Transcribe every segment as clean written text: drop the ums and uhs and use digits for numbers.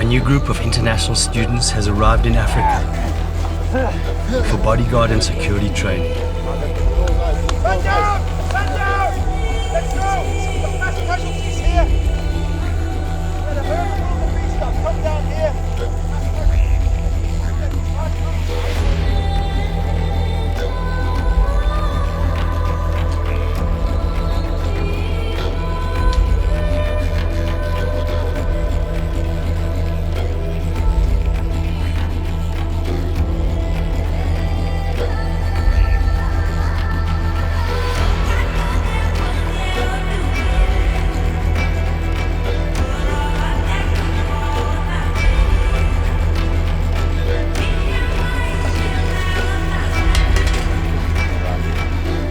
new group of international students has arrived in Africa for bodyguard and security training. Stand down! Stand down! Let's go! We've got mass casualties here! Let a herd of all the beast stuff come down here!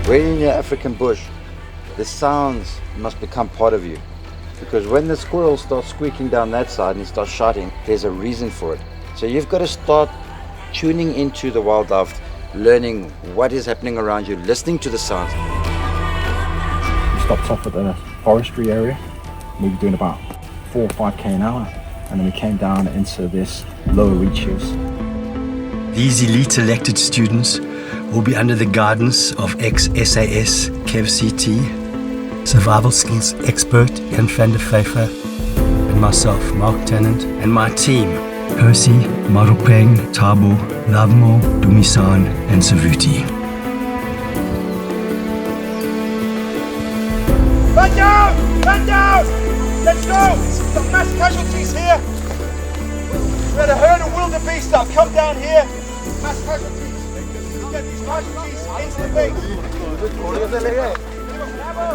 When in your African bush, the sounds must become part of you. Because when the squirrel starts squeaking down that side and he starts shouting, there's a reason for it. So you've got to start tuning into the wildlife, learning what is happening around you, listening to the sounds. We stopped off at the forestry area. We were doing about 4 or 5k an hour, and then we came down into this lower reaches. These elite elected students will be under the guidance of ex-SAS Kev CT, survival skills expert Jan van der Pfeiffer, and myself, Mark Tennant, and my team, Percy, Marupeng, Tabo, Lavmo, Dumisan, and Savuti. Man down! Man down! Let's go! We've got mass casualties here! Let a herd of wildebeest up come down here! Mass casualties! Get these casualties into the base!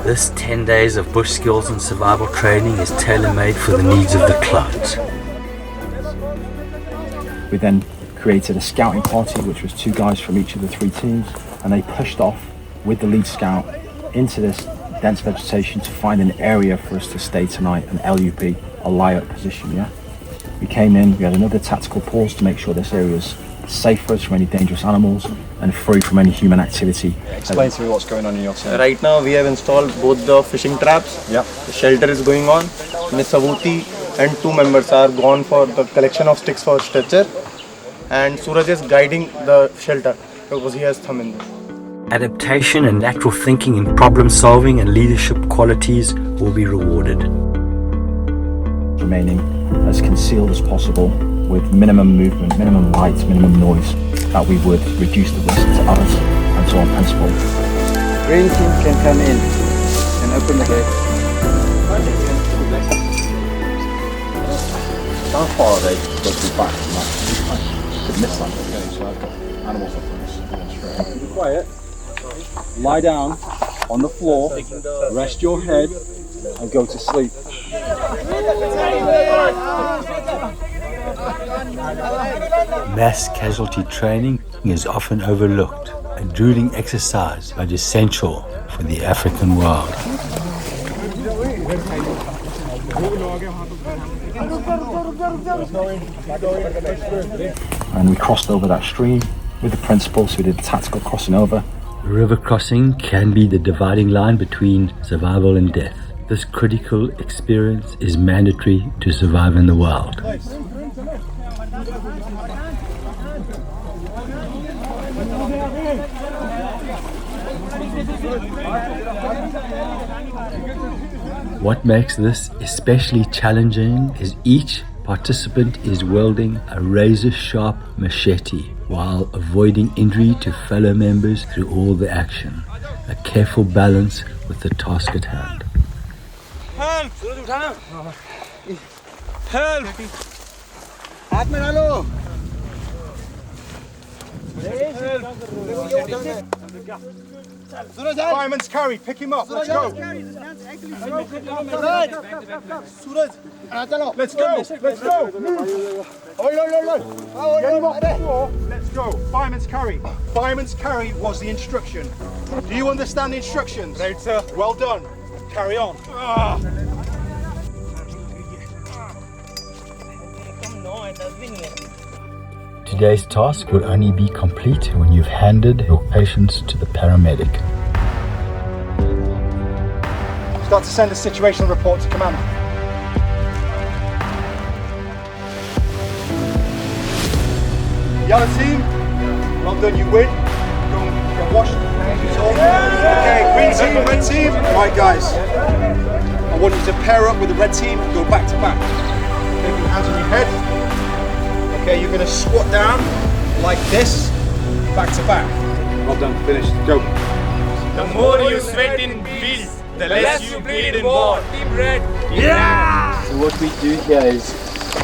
This 10 days of bush skills and survival training is tailor-made for the needs of the clouds. We then created a scouting party, which was 2 guys from each of the 3 teams, and they pushed off with the lead scout into this dense vegetation to find an area for us to stay tonight, an LUP, a lie-up position, yeah? We came in, we had another tactical pause to make sure this area is safe for us from any dangerous animals and free from any human activity. Explain to me what's going on in your team. Right now we have installed both the fishing traps. Yep. The shelter is going on. Ms. Savuti and 2 members are gone for the collection of sticks for stretcher. And Suraj is guiding the shelter because he has thumb in there. Adaptation and lateral thinking in problem solving and leadership qualities will be rewarded. Remaining as concealed as possible with minimum movement, minimum light, minimum noise, that we would reduce the risk to others and to our principal. Green team can come in and open the gate. How far are they supposed to be back from that? I could miss that. Okay, so I've got animals up on this. Be quiet. Lie down on the floor, rest your head, and go to sleep. Mass casualty training is often overlooked, a drooling exercise but essential for the African wild. And we crossed over that stream with the principal, so we did the tactical crossing over. River crossing can be the dividing line between survival and death. This critical experience is mandatory to survive in the wild. What makes this especially challenging is each participant is wielding a razor-sharp machete while avoiding injury to fellow members through all the action. A careful balance with the task at hand. Help! Help! हाथ में डालो। Fireman's carry, pick him up, let's go. Let's go, let's go. Get him off the floor, let's go. Fireman's carry. Fireman's carry was the instruction. Do you understand the instructions? Right, sir. Well done. Carry on. Today's task will only be complete when you've handed your patients to the paramedic. Start to send a situational report to command. Yellow team, well done, you win. Go and get washed. Okay, green team, red team. Right, guys. I want you to pair up with the red team and go back to back. Take your hands on your head. Okay, you're going to squat down like this, back to back. Well done, finished. Go. The more you sweat in field, the less you bleed in war. Team red. Yeah! So what we do here is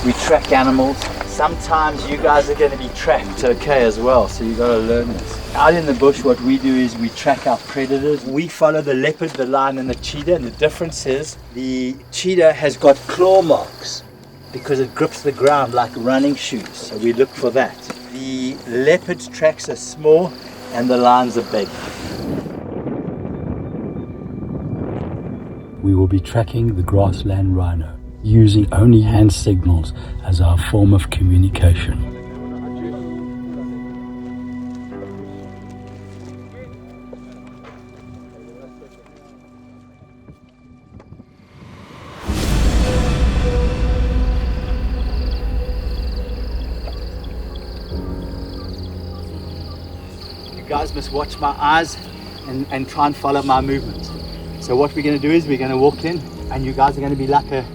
we track animals. Sometimes you guys are going to be tracked, okay, as well, so you got to learn this. Out in the bush, what we do is we track our predators. We follow the leopard, the lion, and the cheetah, and the difference is the cheetah has got claw marks because it grips the ground like running shoes, so we look for that. The leopard's tracks are small and the lions are big. We will be tracking the grassland rhino, using only hand signals as our form of communication. You guys must watch my eyes and try and follow my movements. So what we're going to do is we're going to walk in and you guys are going to be like a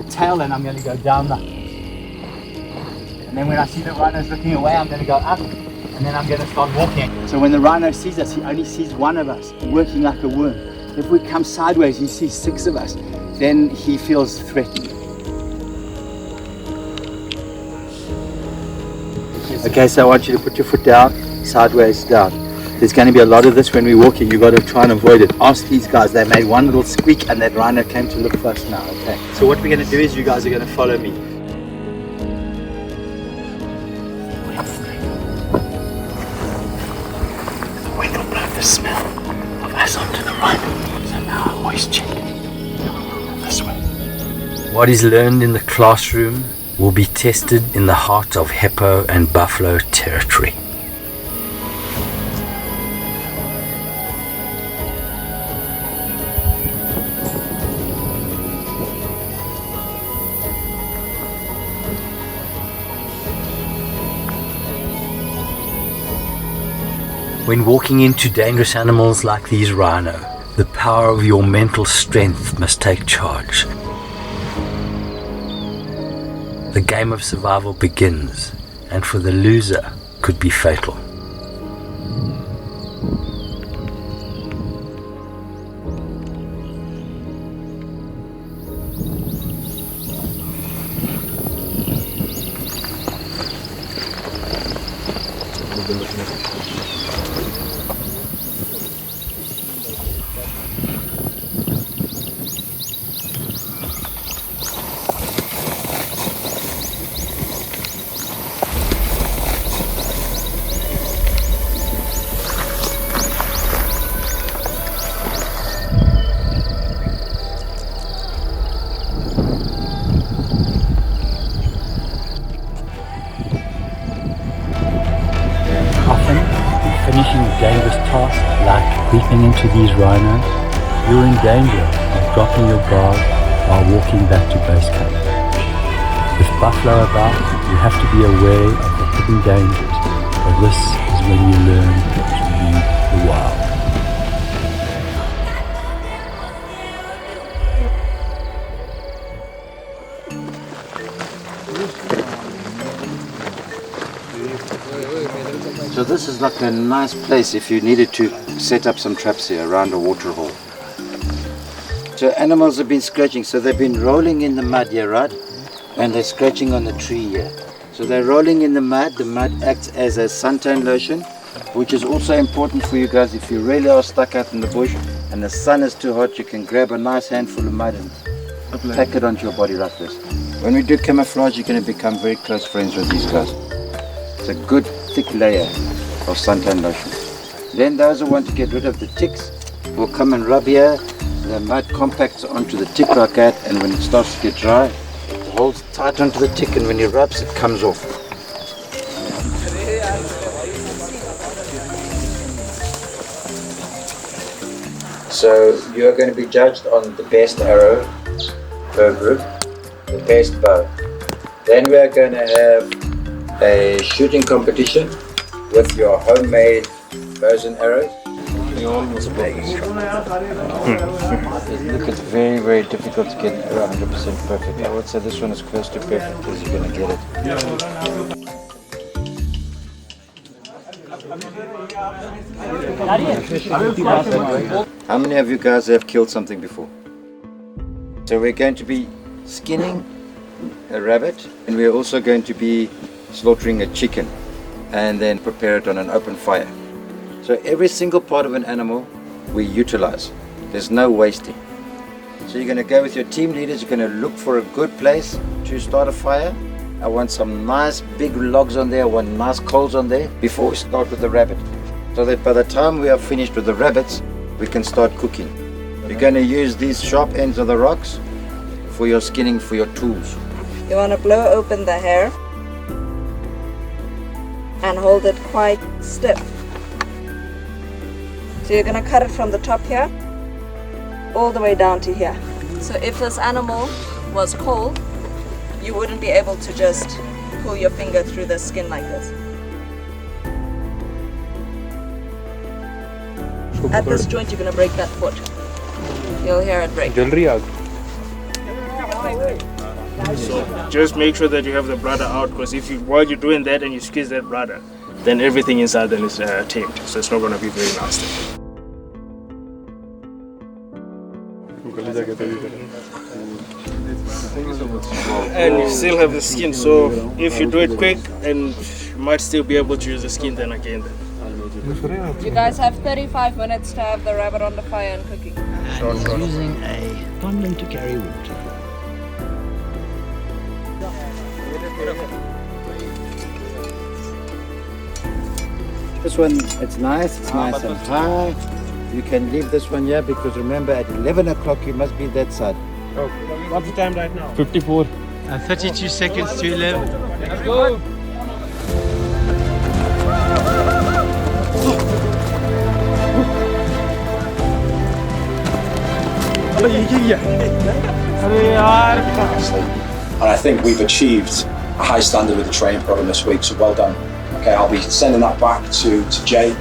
tail, and I'm going to go down that. And then when I see the rhinos looking away, I'm going to go up, and then I'm going to start walking. So when the rhino sees us, he only sees one of us working like a worm. If we come sideways, he sees 6 of us, then he feels threatened. Okay, so I want you to put your foot down, sideways down. There's going to be a lot of this when we're walking. You've got to try and avoid it. Ask these guys. They made one little squeak and that rhino came to look for us now. Okay. So what we're going to do is you guys are going to follow me. The wind will blow the smell of us onto the rhino. So now I always check this way. What is learned in the classroom will be tested in the heart of hippo and buffalo territory. When walking into dangerous animals like these rhino, the power of your mental strength must take charge. The game of survival begins, and for the loser could be fatal. Often, finishing a dangerous task like creeping into these rhinos, you're in danger of dropping your guard while walking back to base camp. With buffalo about, you have to be aware of the hidden dangers, but this is when you learn to lead the wild. So this is like a nice place if you needed to set up some traps here around a waterhole. So animals have been scratching, so they've been rolling in the mud here, right? And they're scratching on the tree here. So they're rolling in the mud acts as a suntan lotion, which is also important for you guys if you really are stuck out in the bush and the sun is too hot, you can grab a nice handful of mud and pack it onto your body like this. When we do camouflage, you're going to become very close friends with these guys. It's a good thick layer of suntan lotion. Then those who want to get rid of the ticks will come and rub here. The mud compacts onto the tick like that, and when it starts to get dry, it holds tight onto the tick, and when he rubs, it comes off. So you are going to be judged on the best arrow per group, the best bow. Then we are going to have a shooting competition with your homemade bows and arrows. Look, it's very, very difficult to get 100% perfect. I would say this one is close to perfect because you're going to get it. How many of you guys have killed something before? So we're going to be skinning a rabbit, and we're also going to be slaughtering a chicken and then prepare it on an open fire. So every single part of an animal we utilize. There's no wasting. So you're going to go with your team leaders, you're going to look for a good place to start a fire. I want some nice big logs on there, I want nice coals on there before we start with the rabbit. So that by the time we are finished with the rabbits, we can start cooking. You're going to use these sharp ends of the rocks for your skinning, for your tools. You want to blow open the hair and hold it quite stiff. So you're going to cut it from the top here all the way down to here. So if this animal was cold, you wouldn't be able to just pull your finger through the skin like this. At this joint you're going to break that foot. You'll hear it break. So just make sure that you have the bladder out, because if you, while you're doing that and you squeeze that bladder, then everything inside then is tamed, so it's not going to be very nasty. And you still have the skin, so if you do it quick, and you might still be able to use the skin then again. You guys have 35 minutes to have the rabbit on the fire and cooking. And he's using a funnel to carry water. This one, it's nice and high. You can leave this one here because remember at 11 o'clock you must be that side. Okay. What's the time right now? 54. 32 seconds to 11. Let's go! And I think we've achieved a high standard with the training program this week, so well done. Okay, I'll be sending that back to Jay,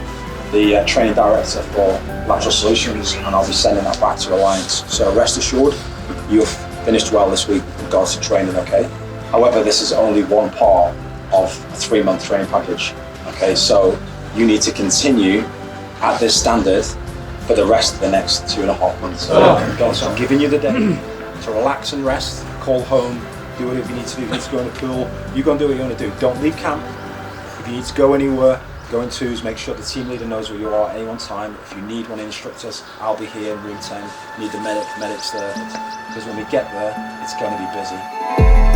the training director for Lateral Solutions, and I'll be sending that back to Alliance. So rest assured, you've finished well this week with regards to training, okay? However, this is only one part of a 3-month training package, okay? So you need to continue at this standard for the rest of the next 2.5 months. So I'm giving you the day to relax and rest, call home, do whatever you need to do. If you need to go in the pool, you go and do what you want to do. Don't leave camp. If you need to go anywhere, go in twos, make sure the team leader knows where you are at any one time. If you need one of the instructors, I'll be here in room 10. Need the medics there, because when we get there, it's going to be busy.